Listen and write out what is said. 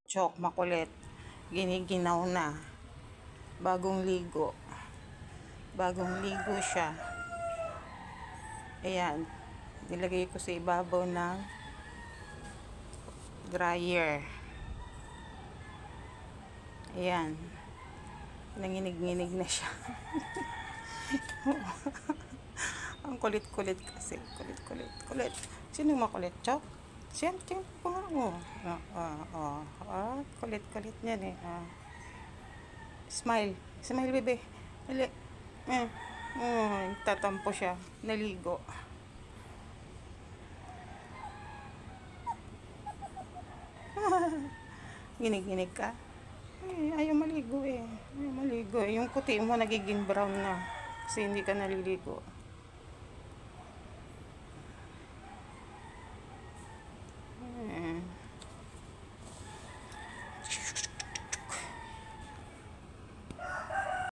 Chok, makulit. Giniginaw na. Bagong ligo. Bagong ligo siya. Ayan. Nilagay ko sa ibabaw ng dryer. Ayan. Nanginig-nginig na siya. Ang kulit-kulit kasi. Kulit. Sino makulit? Chok? Siyempre po nga. Kulit-kulit niyan eh. Smile. Smile, bebe. Dali. Tatampo siya. Naligo. Ginig-ginig ka? Ayaw maligo eh. Yung puti mo nagiging brown na. Kasi hindi ka naliligo.